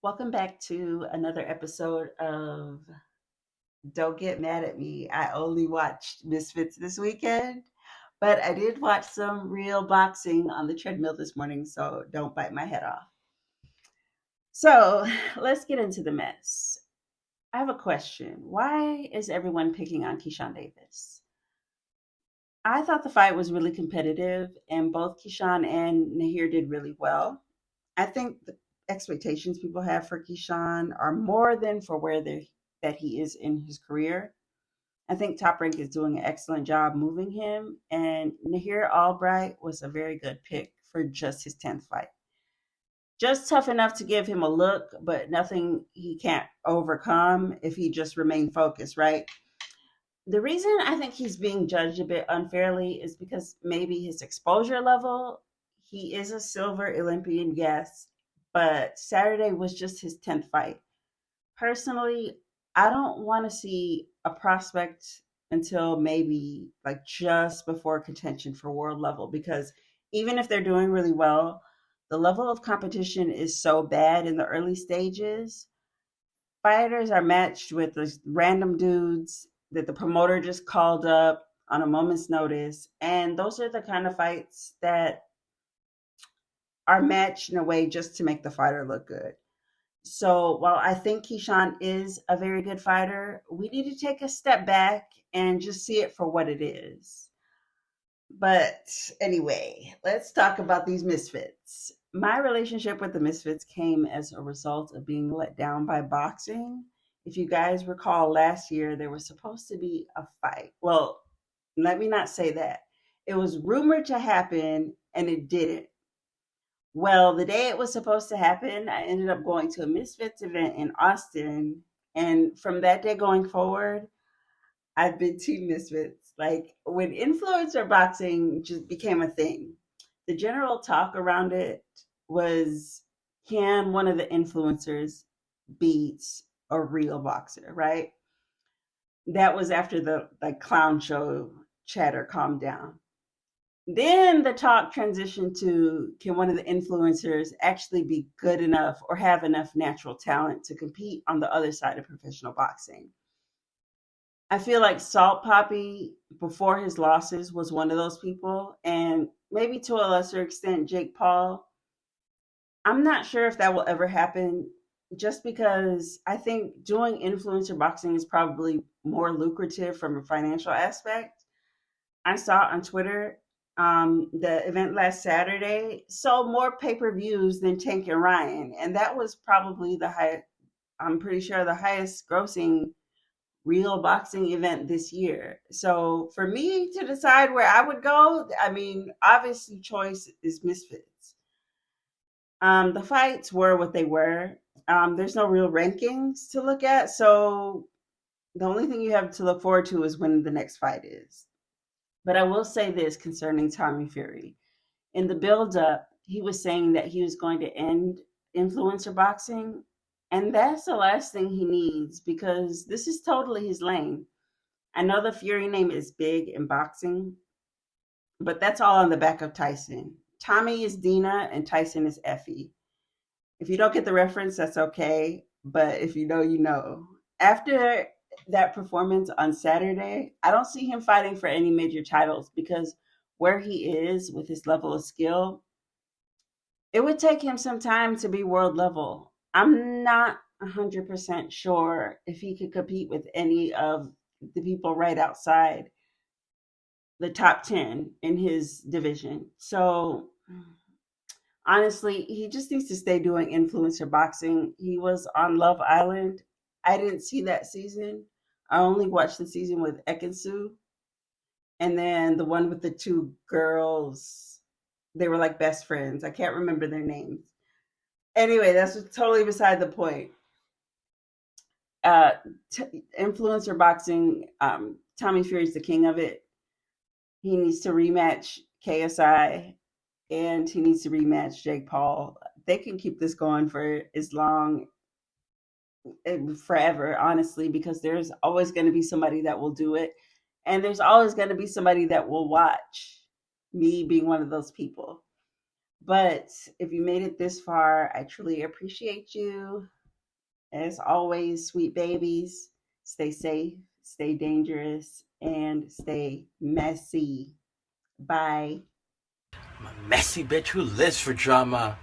Welcome back to another episode of Don't Get Mad at Me. I only watched Misfits this weekend, but I did watch some real boxing on the treadmill this morning, so don't bite my head off. So let's get into the mess. I have a question. Why is everyone picking on Keyshawn Davis? I thought the fight was really competitive, and both Keyshawn and Nahir did really well. I think the expectations people have for Keyshawn are more than for that he is in his career. I think Top Rank is doing an excellent job moving him, and Nahir Albright was a very good pick for just his 10th fight. Just tough enough to give him a look, but nothing he can't overcome if he just remain focused, right? The reason I think he's being judged a bit unfairly is because maybe his exposure level. He is a silver Olympian, yes, but Saturday was just his 10th fight. Personally, I don't want to see a prospect until maybe like just before contention for world level because even if they're doing really well, the level of competition is so bad in the early stages. Fighters are matched with the random dudes that the promoter just called up on a moment's notice. And those are the kind of fights that are matched in a way just to make the fighter look good. So while I think Keyshawn is a very good fighter, we need to take a step back and just see it for what it is. But anyway, let's talk about these Misfits. My relationship with the Misfits came as a result of being let down by boxing. If you guys recall last year, there was supposed to be a fight. Well, let me not say that. It was rumored to happen and it didn't. Well, the day it was supposed to happen, I ended up going to a Misfits event in Austin. And from that day going forward, I've been Team Misfits. Like when influencer boxing just became a thing, the general talk around it was, can one of the influencers beat a real boxer, right? That was after the like clown show chatter calmed down. Then the talk transitioned to, can one of the influencers actually be good enough or have enough natural talent to compete on the other side of professional boxing? I feel like Salt Poppy, before his losses, was one of those people, and maybe to a lesser extent, Jake Paul. I'm not sure if that will ever happen just because I think doing influencer boxing is probably more lucrative from a financial aspect. I saw on Twitter the event last Saturday sold more pay per views than Tank and Ryan, and that was probably the high. I'm pretty sure the highest grossing real boxing event this year. So for me to decide where I would go, I mean, obviously choice is Misfits. The fights were what they were. There's no real rankings to look at, so the only thing you have to look forward to is when the next fight is. But I will say this concerning Tommy Fury. In the build up, he was saying that he was going to end influencer boxing. And that's the last thing he needs because this is totally his lane. I know the Fury name is big in boxing, but that's all on the back of Tyson. Tommy is Dina and Tyson is Effie. If you don't get the reference, that's okay. But if you know, you know. After that performance on Saturday, I don't see him fighting for any major titles because where he is with his level of skill, it would take him some time to be world level. I'm not 100% sure if he could compete with any of the people right outside the top 10 in his division. So honestly, he just needs to stay doing influencer boxing. He was on Love Island. I didn't see that season. I only watched the season with Ekansu and then the one with the two girls. They were like best friends. I can't remember their names. Anyway, that's totally beside the point. Uh, Influencer boxing, Tommy Fury's the king of it. He needs to rematch KSI and he needs to rematch Jake Paul. They can keep this going for as long forever, honestly, because there's always going to be somebody that will do it. And there's always going to be somebody that will watch, me being one of those people. But if you made it this far, I truly appreciate you. As always, sweet babies, stay safe, stay dangerous, and stay messy. Bye. I'm a messy bitch who lives for drama.